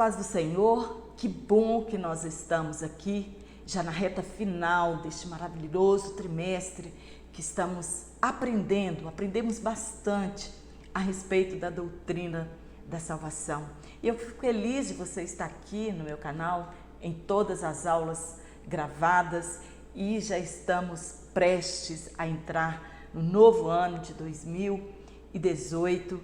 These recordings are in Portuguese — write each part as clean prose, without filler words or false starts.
paz do Senhor, que bom que nós estamos aqui, já na reta final deste maravilhoso trimestre que estamos aprendemos bastante a respeito da doutrina da salvação. E eu fico feliz de você estar aqui no meu canal, em todas as aulas gravadas, e já estamos prestes a entrar no novo ano de 2018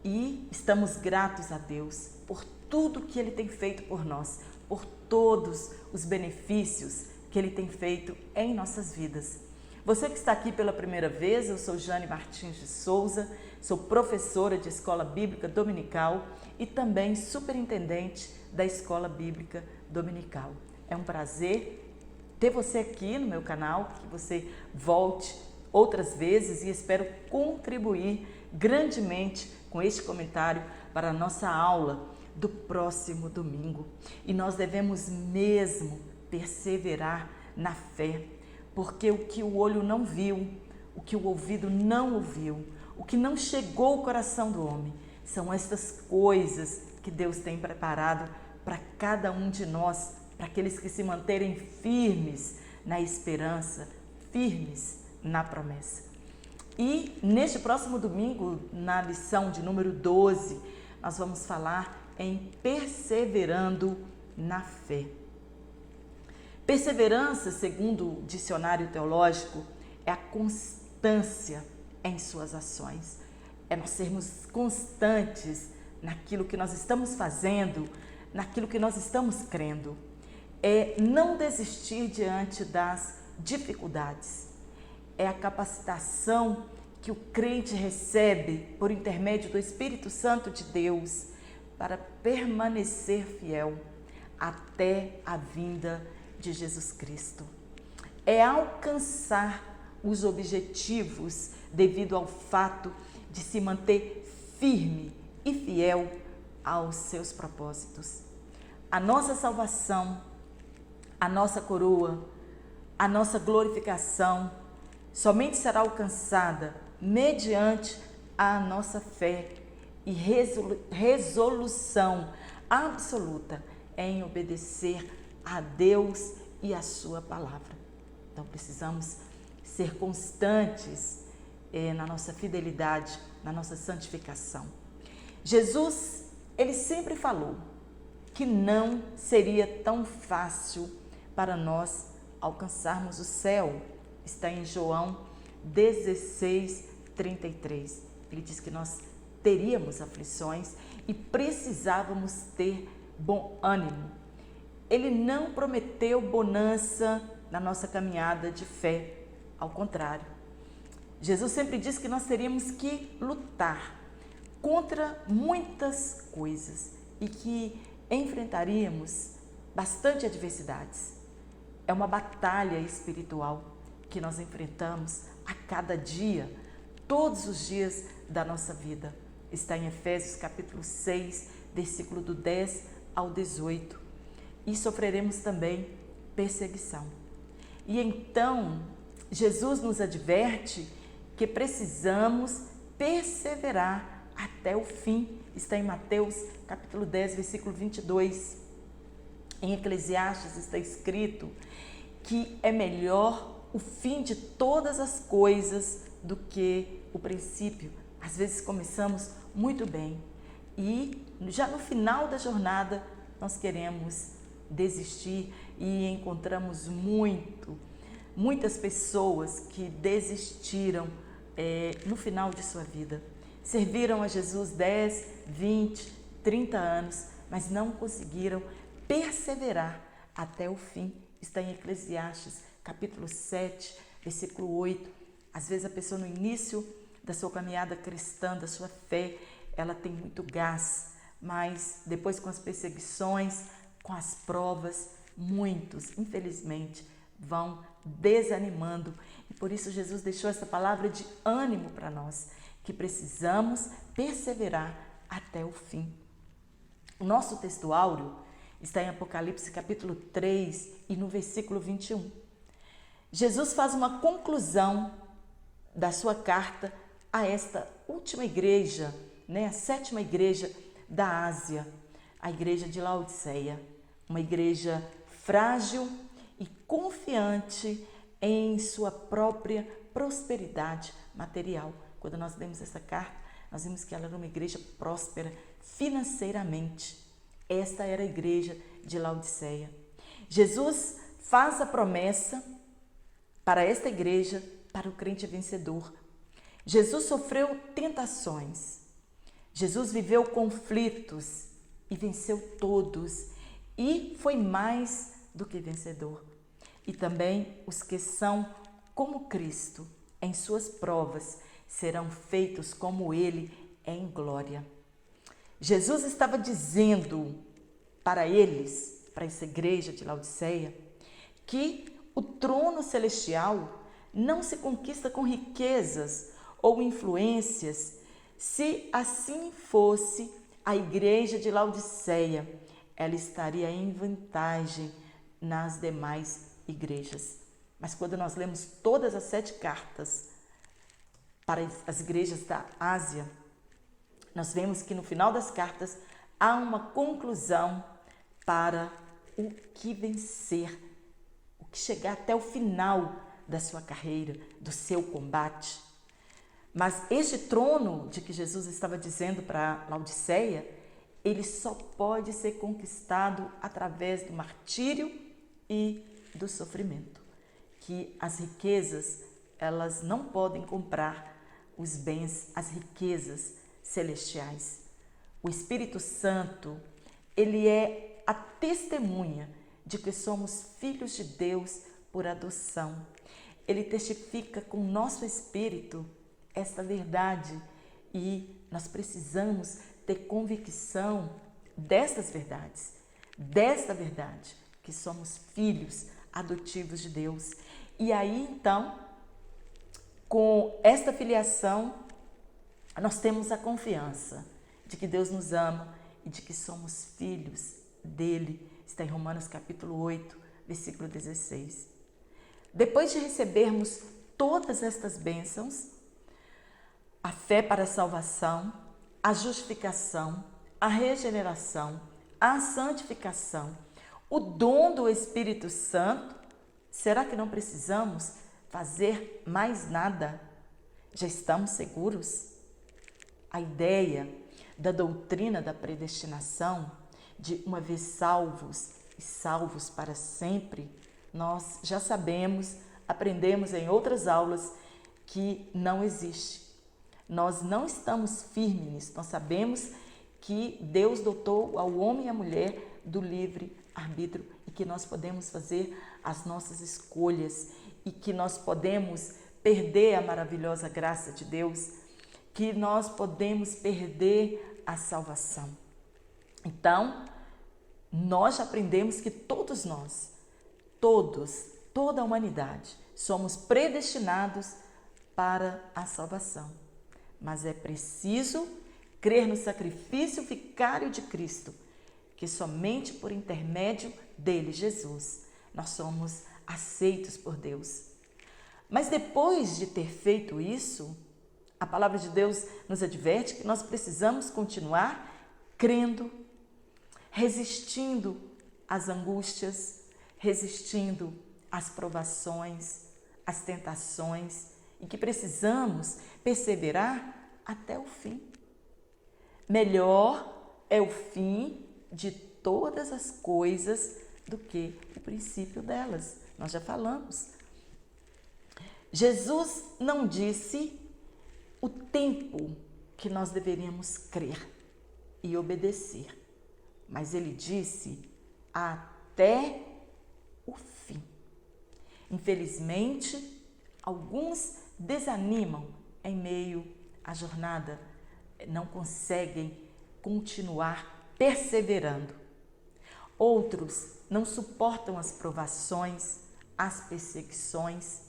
e estamos gratos a Deus por tudo que Ele tem feito por nós, por todos os benefícios que Ele tem feito em nossas vidas. Você que está aqui pela primeira vez, eu sou Jane Martins de Souza, sou professora de Escola Bíblica Dominical e também superintendente da Escola Bíblica Dominical. É um prazer ter você aqui no meu canal, que você volte outras vezes e espero contribuir grandemente com este comentário para a nossa aula do próximo domingo. E nós devemos mesmo perseverar na fé, porque o que o olho não viu, o que o ouvido não ouviu, o que não chegou ao coração do homem, são estas coisas que Deus tem preparado para cada um de nós, para aqueles que se manterem firmes na esperança, firmes na promessa. E neste próximo domingo, na lição de número 12, nós vamos falar em perseverando na fé. Perseverança, segundo o dicionário teológico, é a constância em suas ações. É nós sermos constantes naquilo que nós estamos fazendo, naquilo que nós estamos crendo. É não desistir diante das dificuldades. É a capacitação que o crente recebe por intermédio do Espírito Santo de Deus para permanecer fiel até a vinda de Jesus Cristo. É alcançar os objetivos devido ao fato de se manter firme e fiel aos seus propósitos. A nossa salvação, a nossa coroa, a nossa glorificação somente será alcançada mediante a nossa fé e resolução absoluta em obedecer a Deus e a sua palavra. Então precisamos ser constantes na nossa fidelidade, na nossa santificação. Jesus, ele sempre falou que não seria tão fácil para nós alcançarmos o céu. Está em João 16:33. Ele diz que nós teríamos aflições e precisávamos ter bom ânimo. Ele não prometeu bonança na nossa caminhada de fé, ao contrário. Jesus sempre disse que nós teríamos que lutar contra muitas coisas e que enfrentaríamos bastante adversidades. É uma batalha espiritual que nós enfrentamos a cada dia, todos os dias da nossa vida. Está em Efésios capítulo 6, versículo do 10 ao 18. E sofreremos também perseguição. E então, Jesus nos adverte que precisamos perseverar até o fim. Está em Mateus capítulo 10, versículo 22. Em Eclesiastes está escrito que é melhor o fim de todas as coisas do que o princípio. Às vezes começamos muito bem e já no final da jornada nós queremos desistir e encontramos muitas pessoas que desistiram no final de sua vida. Serviram a Jesus 10, 20, 30 anos, mas não conseguiram perseverar até o fim. Está em Eclesiastes, capítulo 7, versículo 8. Às vezes a pessoa no início da sua caminhada cristã, da sua fé, ela tem muito gás, mas depois com as perseguições, com as provas, muitos, infelizmente, vão desanimando. E por isso Jesus deixou essa palavra de ânimo para nós, que precisamos perseverar até o fim. O nosso texto áureo está em Apocalipse capítulo 3 e no versículo 21. Jesus faz uma conclusão da sua carta a esta última igreja, a sétima igreja da Ásia, a igreja de Laodiceia, uma igreja frágil e confiante em sua própria prosperidade material. Quando nós lemos essa carta, nós vimos que ela era uma igreja próspera financeiramente. Esta era a igreja de Laodiceia. Jesus faz a promessa para esta igreja, para o crente vencedor. Jesus sofreu tentações. Jesus viveu conflitos e venceu todos. E foi mais do que vencedor. E também os que são como Cristo, em suas provas, serão feitos como Ele é em glória. Jesus estava dizendo para eles, para essa igreja de Laodiceia, que o trono celestial não se conquista com riquezas ou influências. Se assim fosse, a igreja de Laodiceia, ela estaria em vantagem nas demais igrejas. Mas quando nós lemos todas as 7 cartas para as igrejas da Ásia, nós vemos que no final das cartas há uma conclusão para o que vencer, o que chegar até o final da sua carreira, do seu combate. Mas este trono de que Jesus estava dizendo para Laodiceia, ele só pode ser conquistado através do martírio e do sofrimento. Que as riquezas, elas não podem comprar os bens, as riquezas celestiais. O Espírito Santo, ele é a testemunha de que somos filhos de Deus por adoção. Ele testifica com o nosso espírito esta verdade e nós precisamos ter convicção destas verdades, desta verdade, que somos filhos adotivos de Deus. E aí, então, com esta filiação, nós temos a confiança de que Deus nos ama e de que somos filhos dele. Está em Romanos capítulo 8, versículo 16. Depois de recebermos todas estas bênçãos, a fé para a salvação, a justificação, a regeneração, a santificação, o dom do Espírito Santo, será que não precisamos fazer mais nada? Já estamos seguros? A ideia da doutrina da predestinação, de uma vez salvos e salvos para sempre, nós já sabemos, aprendemos em outras aulas que não existe. Nós não estamos firmes nisso, nós sabemos que Deus dotou ao homem e à mulher do livre arbítrio e que nós podemos fazer as nossas escolhas e que nós podemos perder a maravilhosa graça de Deus, que nós podemos perder a salvação. Então, nós já aprendemos que todos nós, toda a humanidade, somos predestinados para a salvação. Mas é preciso crer no sacrifício vicário de Cristo, que somente por intermédio dele, Jesus, nós somos aceitos por Deus. Mas depois de ter feito isso, a palavra de Deus nos adverte que nós precisamos continuar crendo, resistindo às angústias, resistindo às provações, às tentações, e que precisamos perseverar até o fim. Melhor é o fim de todas as coisas do que o princípio delas. Nós já falamos. Jesus não disse o tempo que nós deveríamos crer e obedecer, mas ele disse até o fim. Infelizmente, alguns desanimam em meio à jornada, não conseguem continuar perseverando. Outros não suportam as provações, as perseguições.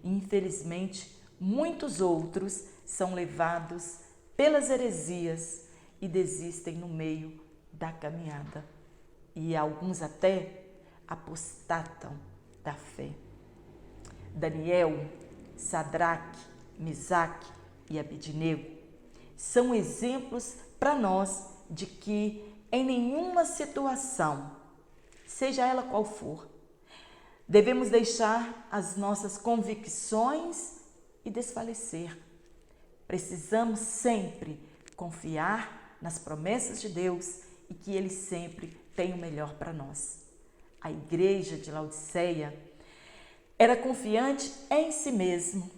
E, infelizmente, muitos outros são levados pelas heresias e desistem no meio da caminhada. E alguns até apostatam da fé. Daniel, Sadraque, Mesaque e Abednego são exemplos para nós de que em nenhuma situação, seja ela qual for, devemos deixar as nossas convicções e desfalecer. Precisamos sempre confiar nas promessas de Deus e que Ele sempre tem o melhor para nós. A igreja de Laodiceia era confiante em si mesmo.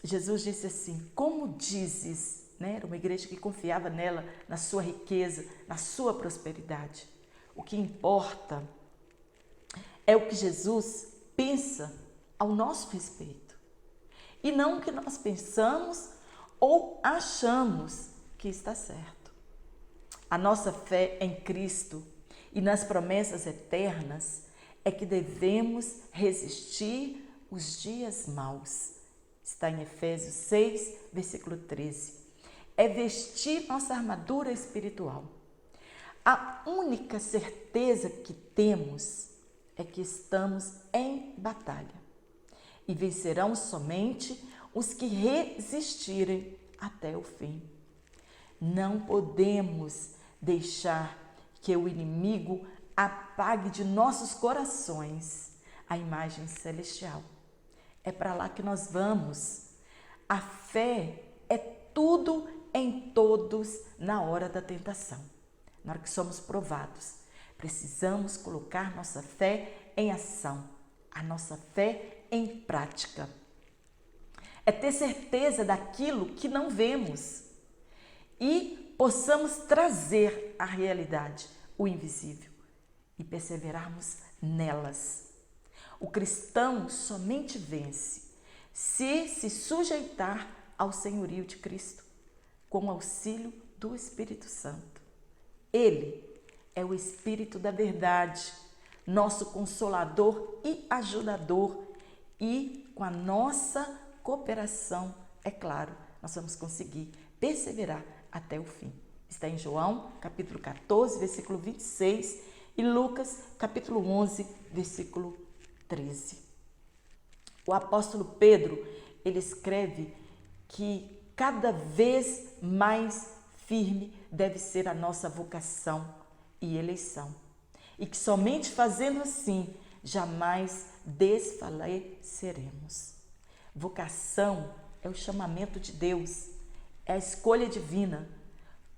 Jesus disse assim: como dizes, né? Era uma igreja que confiava nela, na sua riqueza, na sua prosperidade. O que importa é o que Jesus pensa ao nosso respeito e não o que nós pensamos ou achamos que está certo. A nossa fé em Cristo e nas promessas eternas é que devemos resistir os dias maus. Está em Efésios 6, versículo 13. É vestir nossa armadura espiritual. A única certeza que temos é que estamos em batalha e vencerão somente os que resistirem até o fim. Não podemos deixar que o inimigo apague de nossos corações a imagem celestial. É para lá que nós vamos. A fé é tudo em todos na hora da tentação. Na hora que somos provados, precisamos colocar nossa fé em ação, a nossa fé em prática. É ter certeza daquilo que não vemos e possamos trazer à realidade o invisível e perseverarmos nelas. O cristão somente vence se sujeitar ao senhorio de Cristo, com o auxílio do Espírito Santo. Ele é o Espírito da verdade, nosso consolador e ajudador, e com a nossa cooperação, é claro, nós vamos conseguir perseverar até o fim. Está em João, capítulo 14, versículo 26 e Lucas, capítulo 11, versículo 13. O apóstolo Pedro, ele escreve que cada vez mais firme deve ser a nossa vocação e eleição, e que somente fazendo assim jamais desfaleceremos. Vocação é o chamamento de Deus, é a escolha divina.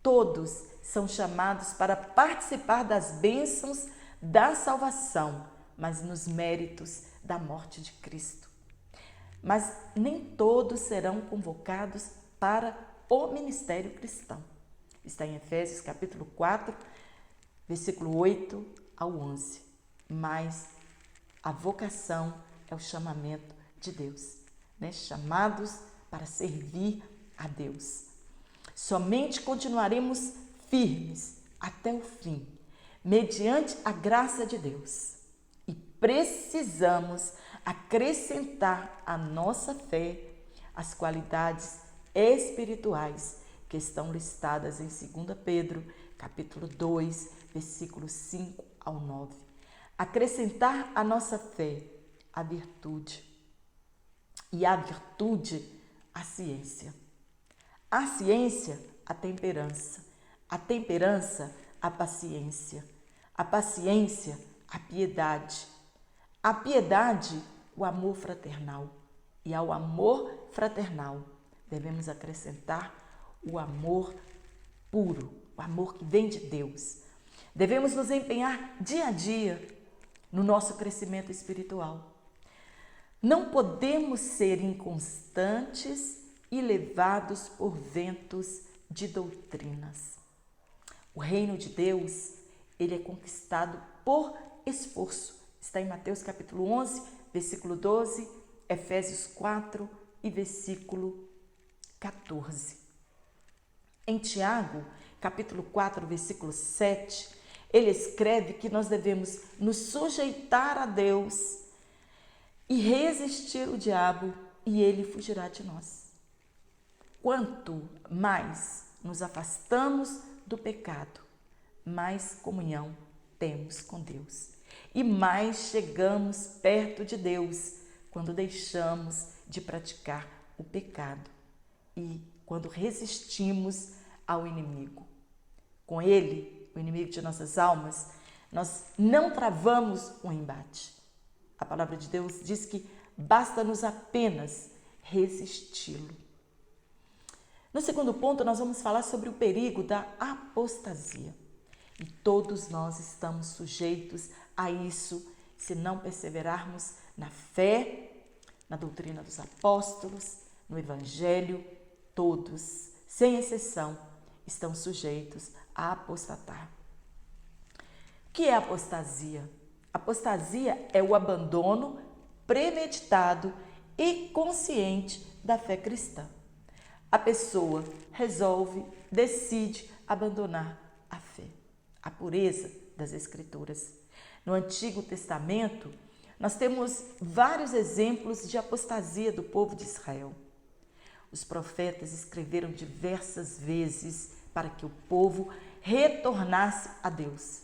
Todos são chamados para participar das bênçãos da salvação, mas nos méritos da morte de Cristo. Mas nem todos serão convocados para o ministério cristão. Está em Efésios capítulo 4, versículo 8 ao 11. Mas a vocação é o chamamento de Deus, né? Chamados para servir a Deus. Somente continuaremos firmes até o fim, mediante a graça de Deus. E precisamos acrescentar à nossa fé as qualidades espirituais que estão listadas em 2 Pedro, capítulo 2, versículos 5 ao 9. Acrescentar à nossa fé a virtude, e a virtude, a ciência. A ciência, a temperança, a paciência, a paciência, a piedade, o amor fraternal, e ao amor fraternal devemos acrescentar o amor puro, o amor que vem de Deus. Devemos nos empenhar dia a dia no nosso crescimento espiritual. Não podemos ser inconstantes e levados por ventos de doutrinas. O reino de Deus, ele é conquistado por esforço. Está em Mateus capítulo 11, versículo 12, Efésios 4 e versículo 14. Em Tiago, capítulo 4, versículo 7, ele escreve que nós devemos nos sujeitar a Deus e resistir o diabo, e ele fugirá de nós. Quanto mais nos afastamos do pecado, mais comunhão temos com Deus. E mais chegamos perto de Deus quando deixamos de praticar o pecado e quando resistimos ao inimigo. Com ele, o inimigo de nossas almas, nós não travamos um embate. A palavra de Deus diz que basta-nos apenas resisti-lo. No segundo ponto, nós vamos falar sobre o perigo da apostasia. E todos nós estamos sujeitos a isso se não perseverarmos na fé, na doutrina dos apóstolos, no evangelho. Todos, sem exceção, estão sujeitos a apostatar. O que é apostasia? Apostasia é o abandono premeditado e consciente da fé cristã. A pessoa resolve, decide abandonar a fé, a pureza das Escrituras. No Antigo Testamento, nós temos vários exemplos de apostasia do povo de Israel. Os profetas escreveram diversas vezes para que o povo retornasse a Deus,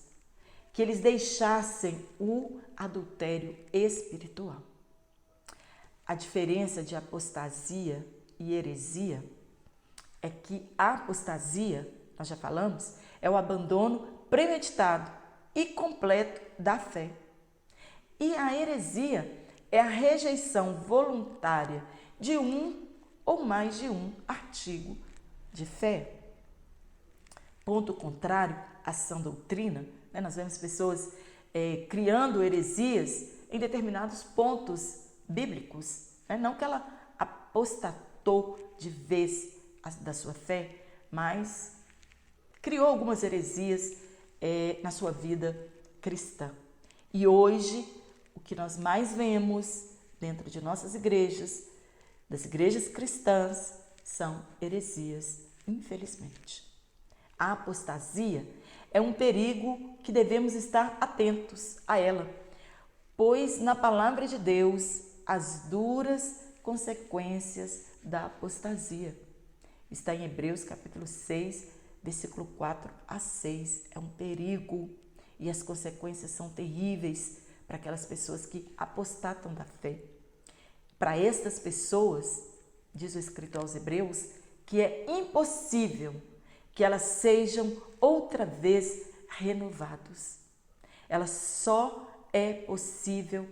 que eles deixassem o adultério espiritual. A diferença de apostasia e heresia é que a apostasia, nós já falamos, é o abandono premeditado e completo da fé. E a heresia é a rejeição voluntária de um ou mais de um artigo de fé. Ponto contrário à sã doutrina, nós vemos pessoas criando heresias em determinados pontos bíblicos. Não que ela apostatou de vez da sua fé, mas criou algumas heresias na sua vida cristã. E hoje, o que nós mais vemos dentro de nossas igrejas, das igrejas cristãs, são heresias, infelizmente. A apostasia é um perigo que devemos estar atentos a ela, pois na palavra de Deus, as duras consequências da apostasia. Está em Hebreus capítulo 6, versículo 4 a 6. É um perigo e as consequências são terríveis para aquelas pessoas que apostatam da fé. Para estas pessoas, diz o escritor aos Hebreus, que é impossível que elas sejam outra vez renovados. Ela só é possível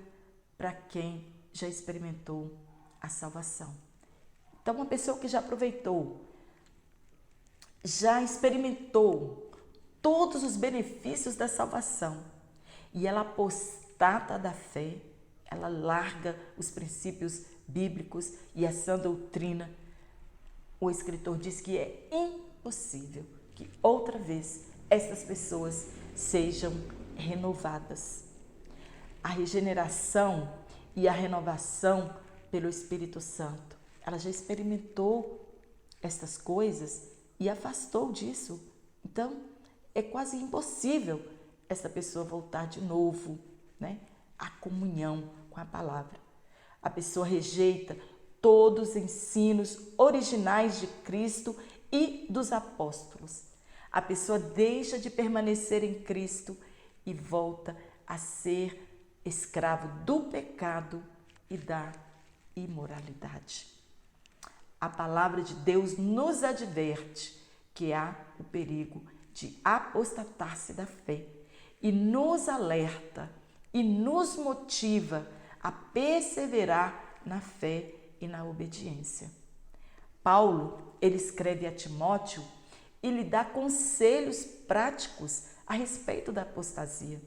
para quem já experimentou a salvação. Então, uma pessoa que já aproveitou, já experimentou todos os benefícios da salvação e ela apostata da fé, ela larga os princípios bíblicos e a sã doutrina, o escritor diz que é impossível que outra vez essas pessoas sejam renovadas. A regeneração e a renovação pelo Espírito Santo, ela já experimentou estas coisas e afastou disso. Então, é quase impossível essa pessoa voltar de novo, à comunhão com a palavra. A pessoa rejeita todos os ensinos originais de Cristo e dos apóstolos. A pessoa deixa de permanecer em Cristo e volta a ser escravo do pecado e da imoralidade. A palavra de Deus nos adverte que há o perigo de apostatar-se da fé e nos alerta e nos motiva a perseverar na fé e na obediência. Paulo, ele escreve a Timóteo e lhe dá conselhos práticos a respeito da apostasia.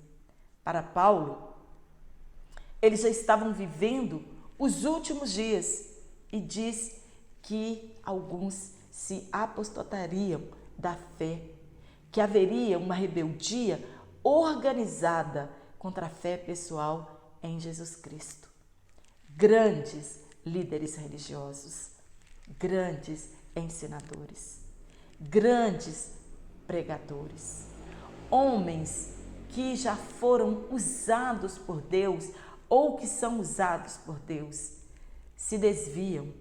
Para Paulo, eles já estavam vivendo os últimos dias e diz que alguns se apostatariam da fé, que haveria uma rebeldia organizada contra a fé pessoal em Jesus Cristo. Grandes líderes religiosos, grandes ensinadores, grandes pregadores, homens que já foram usados por Deus ou que são usados por Deus, se desviam.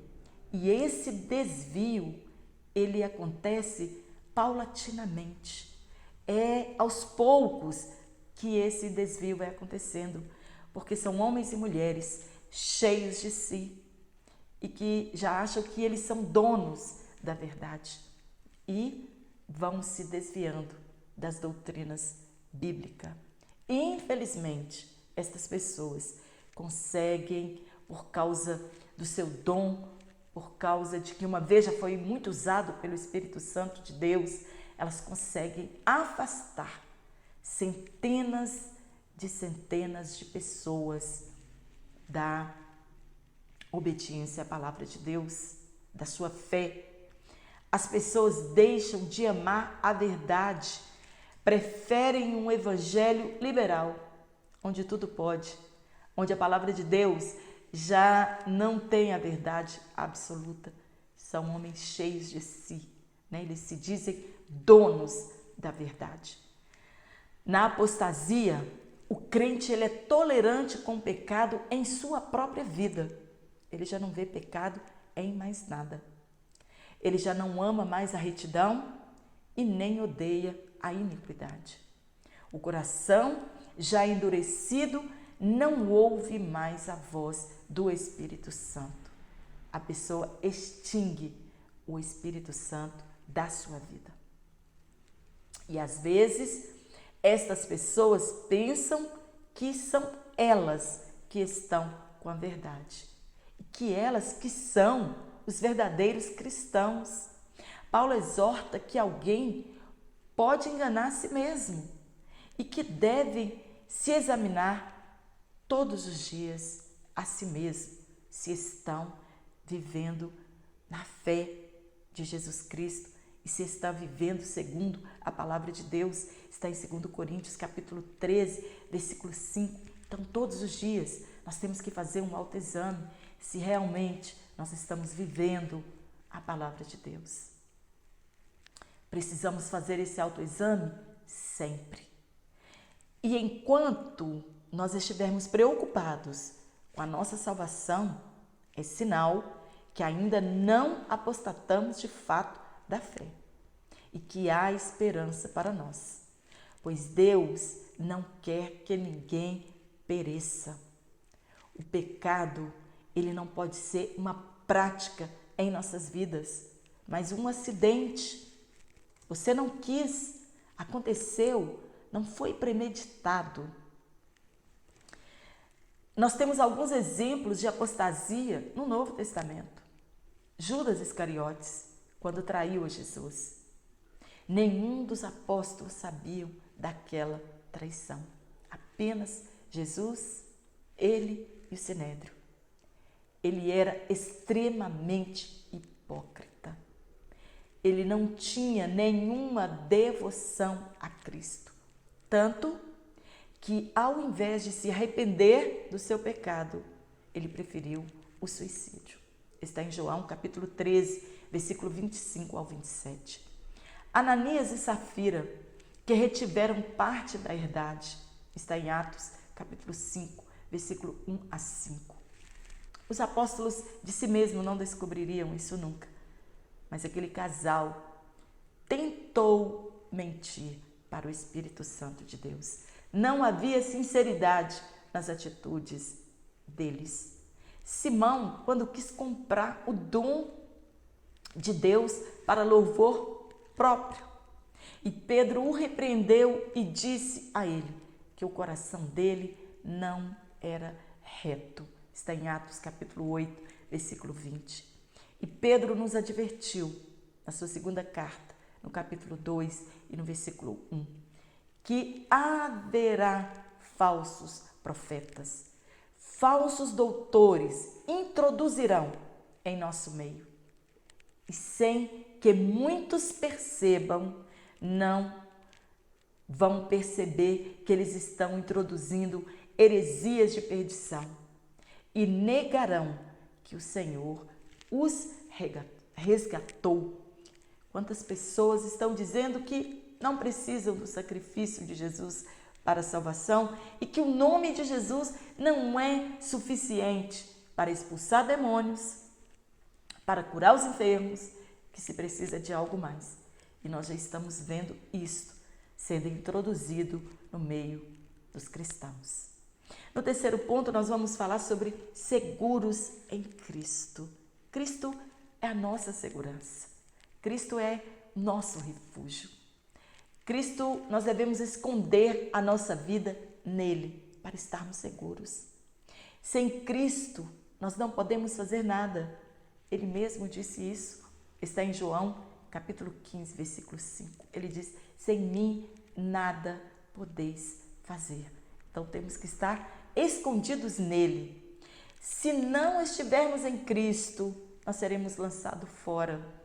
E esse desvio, ele acontece paulatinamente. É aos poucos que esse desvio vai acontecendo, porque são homens e mulheres cheios de si e que já acham que eles são donos da verdade e vão se desviando das doutrinas bíblicas. Infelizmente, estas pessoas conseguem, por causa do seu dom, por causa de que uma vez já foi muito usado pelo Espírito Santo de Deus, elas conseguem afastar centenas de pessoas da obediência à palavra de Deus, da sua fé. As pessoas deixam de amar a verdade, preferem um evangelho liberal, onde tudo pode, onde a palavra de Deus já não tem a verdade absoluta. São homens cheios de si, né? Eles se dizem donos da verdade. Na apostasia, o crente ele é tolerante com o pecado em sua própria vida. Ele já não vê pecado em mais nada. Ele já não ama mais a retidão e nem odeia a iniquidade. O coração já endurecido não ouve mais a voz do Espírito Santo. A pessoa extingue o Espírito Santo da sua vida. E às vezes, estas pessoas pensam que são elas que estão com a verdade. E que elas que são os verdadeiros cristãos. Paulo exorta que alguém pode enganar a si mesmo e que deve se examinar todos os dias a si mesmo, se estão vivendo na fé de Jesus Cristo e se estão vivendo segundo a palavra de Deus. Está em 2 Coríntios capítulo 13, versículo 5. Então, todos os dias nós temos que fazer um autoexame se realmente nós estamos vivendo a palavra de Deus. Precisamos fazer esse autoexame sempre. E enquanto nós estivermos preocupados com a nossa salvação, é sinal que ainda não apostatamos de fato da fé e que há esperança para nós, pois Deus não quer que ninguém pereça. O pecado, ele não pode ser uma prática em nossas vidas, mas um acidente. Você não quis, aconteceu, não foi premeditado. Nós temos alguns exemplos de apostasia no Novo Testamento. Judas Iscariotes, quando traiu a Jesus. Nenhum dos apóstolos sabiam daquela traição. Apenas Jesus, ele e o Sinédrio. Ele era extremamente hipócrita. Ele não tinha nenhuma devoção a Cristo. Tanto que, ao invés de se arrepender do seu pecado, ele preferiu o suicídio. Está em João, capítulo 13, versículo 25 ao 27. Ananias e Safira, que retiveram parte da herdade, está em Atos, capítulo 5, versículo 1 a 5. Os apóstolos de si mesmos não descobririam isso nunca, mas aquele casal tentou mentir para o Espírito Santo de Deus. Não havia sinceridade nas atitudes deles. Simão, quando quis comprar o dom de Deus para louvor próprio, e Pedro o repreendeu e disse a ele que o coração dele não era reto. Está em Atos capítulo 8, versículo 20. E Pedro nos advertiu na sua segunda carta, no capítulo 2 e no versículo 1, que haverá falsos profetas, falsos doutores introduzirão em nosso meio. E sem que muitos percebam, não vão perceber que eles estão introduzindo heresias de perdição e negarão que o Senhor os resgatou. Quantas pessoas estão dizendo que não precisam do sacrifício de Jesus para a salvação e que o nome de Jesus não é suficiente para expulsar demônios, para curar os enfermos, que se precisa de algo mais. E nós já estamos vendo isto sendo introduzido no meio dos cristãos. No terceiro ponto, nós vamos falar sobre seguros em Cristo. Cristo é a nossa segurança. Cristo é nosso refúgio. Cristo, nós devemos esconder a nossa vida nele, para estarmos seguros. Sem Cristo, nós não podemos fazer nada. Ele mesmo disse isso. Está em João, capítulo 15, versículo 5. Ele diz: sem mim nada podeis fazer. Então temos que estar escondidos nele. Se não estivermos em Cristo, nós seremos lançados fora.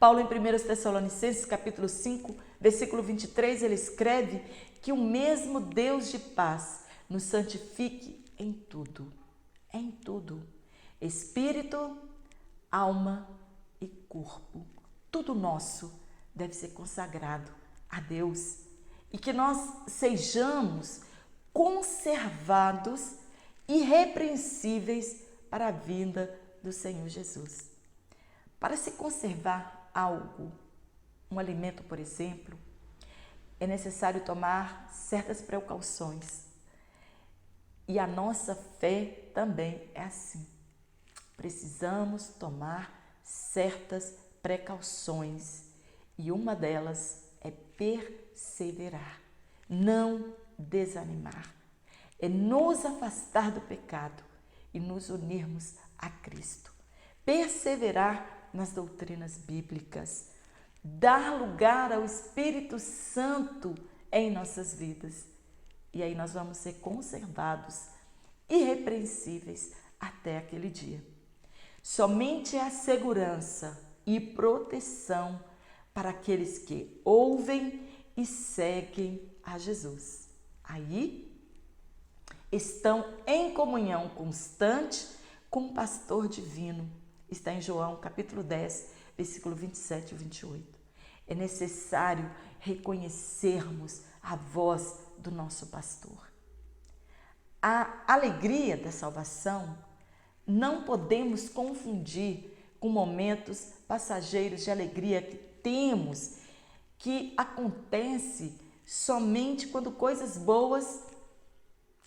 Paulo, em 1 Tessalonicenses, capítulo 5, versículo 23, ele escreve que o mesmo Deus de paz nos santifique em tudo, espírito, alma e corpo. Tudo nosso deve ser consagrado a Deus e que nós sejamos conservados irrepreensíveis para a vinda do Senhor Jesus. Para se conservar algo, um alimento, por exemplo, é necessário tomar certas precauções. E a nossa fé também é assim. Precisamos tomar certas precauções e uma delas é perseverar, não desanimar, é nos afastar do pecado e nos unirmos a Cristo. Perseverar nas doutrinas bíblicas, dar lugar ao Espírito Santo em nossas vidas. E aí nós vamos ser conservados, irrepreensíveis até aquele dia. Somente a segurança e proteção para aqueles que ouvem e seguem a Jesus. Aí estão em comunhão constante com o pastor divino. Está em João, capítulo 10, versículo 27 e 28. É necessário reconhecermos a voz do nosso pastor. A alegria da salvação não podemos confundir com momentos passageiros de alegria que temos, que acontece somente quando coisas boas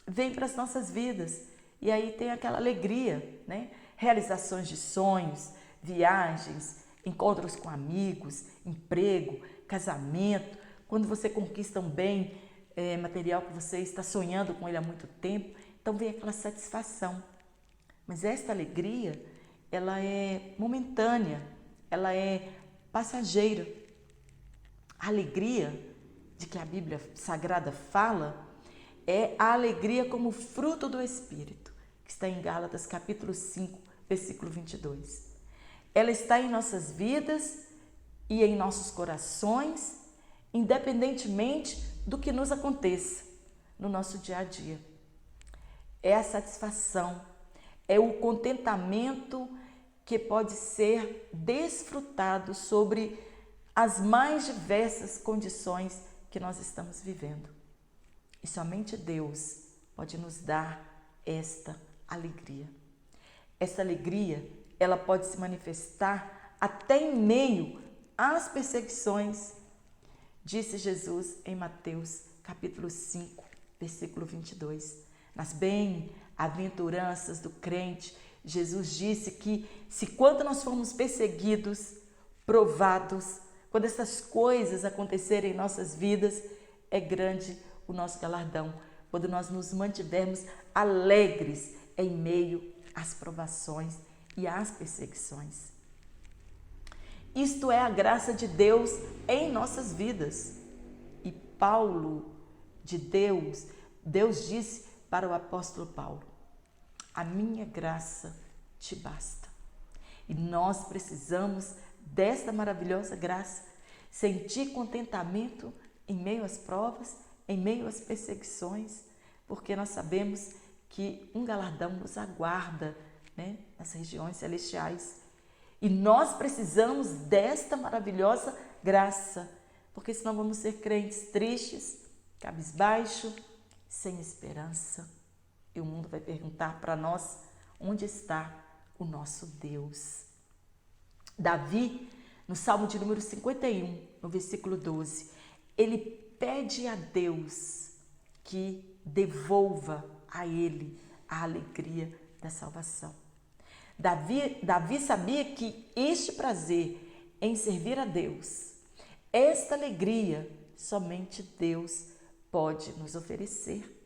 vêm para as nossas vidas. E aí tem aquela alegria, né? Realizações de sonhos, viagens, encontros com amigos, emprego, casamento, quando você conquista um bem material que você está sonhando com ele há muito tempo, então vem aquela satisfação. Mas esta alegria, ela é momentânea, ela é passageira. A alegria de que a Bíblia Sagrada fala é a alegria como fruto do Espírito, que está em Gálatas capítulo 5, versículo 22. Ela está em nossas vidas e em nossos corações, independentemente do que nos aconteça no nosso dia a dia. É a satisfação, é o contentamento que pode ser desfrutado sobre as mais diversas condições que nós estamos vivendo. E somente Deus pode nos dar esta alegria. Essa alegria, ela pode se manifestar até em meio às perseguições, disse Jesus em Mateus capítulo 5, versículo 22. Nas bem-aventuranças do crente, Jesus disse que se quando nós formos perseguidos, provados, quando essas coisas acontecerem em nossas vidas, é grande o nosso galardão, quando nós nos mantivermos alegres em meio às provações e às perseguições. Isto é a graça de Deus em nossas vidas. E Paulo, de Deus disse para o apóstolo Paulo: a minha graça te basta. E nós precisamos desta maravilhosa graça, sentir contentamento em meio às provas, em meio às perseguições, porque nós sabemos que um galardão nos aguarda, né, nas regiões celestiais. E nós precisamos desta maravilhosa graça, porque senão vamos ser crentes tristes, cabisbaixo, sem esperança. E o mundo vai perguntar para nós: onde está o nosso Deus? Davi, no Salmo de número 51, no versículo 12, ele pede a Deus que devolva a ele a alegria da salvação. Davi sabia que este prazer em servir a Deus, Esta alegria somente Deus pode nos oferecer.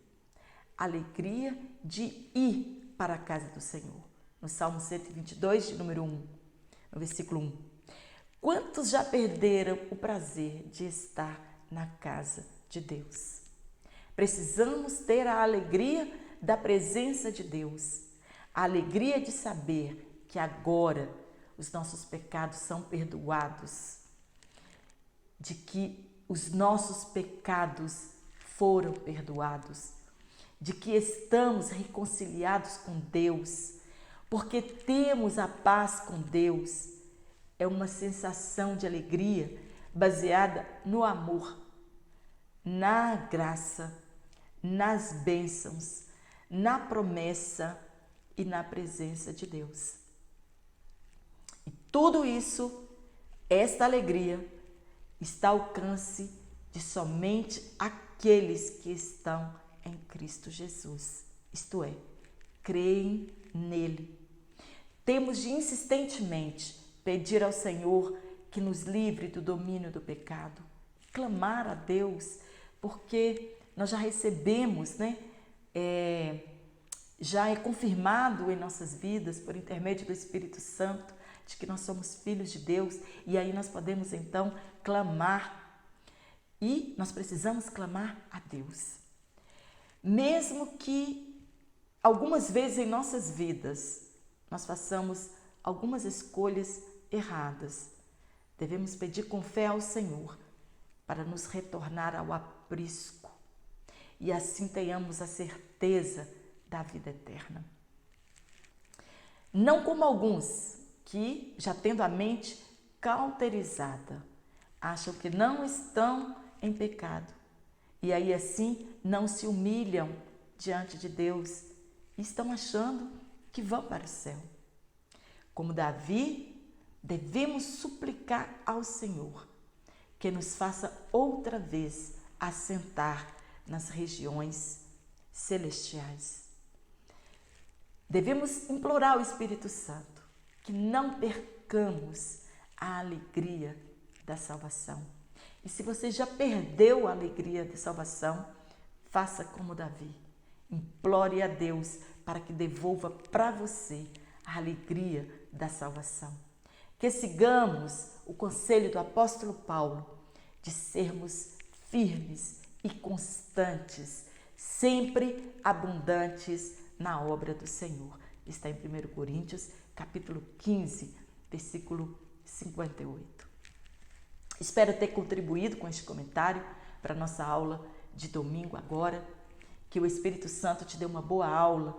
Alegria de ir para a casa do Senhor. No Salmo 122, de número 1, no versículo 1. Quantos já perderam o prazer de estar na casa de Deus? Precisamos ter a alegria da presença de Deus, a alegria de saber que agora os nossos pecados são perdoados, de que os nossos pecados foram perdoados, de que estamos reconciliados com Deus, porque temos a paz com Deus. É uma sensação de alegria baseada no amor, na graça, nas bênçãos, na promessa e na presença de Deus. E tudo isso, esta alegria, está ao alcance de somente aqueles que estão em Cristo Jesus, isto é, creem nele. Temos de insistentemente pedir ao Senhor que nos livre do domínio do pecado, clamar a Deus, porque nós já recebemos, já é confirmado em nossas vidas, por intermédio do Espírito Santo, de que nós somos filhos de Deus, e aí nós podemos então clamar, e nós precisamos clamar a Deus. Mesmo que algumas vezes em nossas vidas nós façamos algumas escolhas erradas, devemos pedir com fé ao Senhor para nos retornar ao aprisco e assim tenhamos a certeza da vida eterna. Não como alguns que, já tendo a mente cauterizada, acham que não estão em pecado e aí assim não se humilham diante de Deus e estão achando que vão para o céu. Como Davi, devemos suplicar ao Senhor que nos faça outra vez assentar nas regiões celestiais. Devemos implorar ao Espírito Santo que não percamos a alegria da salvação. E se você já perdeu a alegria da salvação, faça como Davi. Implore a Deus para que devolva para você a alegria da salvação. Que sigamos o conselho do apóstolo Paulo de sermos firmes e constantes, sempre abundantes na obra do Senhor. Está em 1 Coríntios, capítulo 15, versículo 58. Espero ter contribuído com este comentário para a nossa aula de domingo agora. Que o Espírito Santo te dê uma boa aula,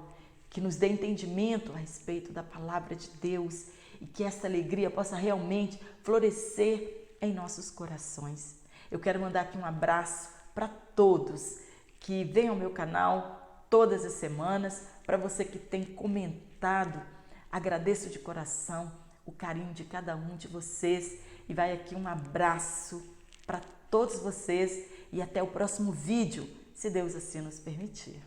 que nos dê entendimento a respeito da palavra de Deus e que essa alegria possa realmente florescer em nossos corações. Eu quero mandar aqui um abraço para todos que vêm ao meu canal todas as semanas. Para você que tem comentado, agradeço de coração o carinho de cada um de vocês. E vai aqui um abraço para todos vocês e até o próximo vídeo, se Deus assim nos permitir.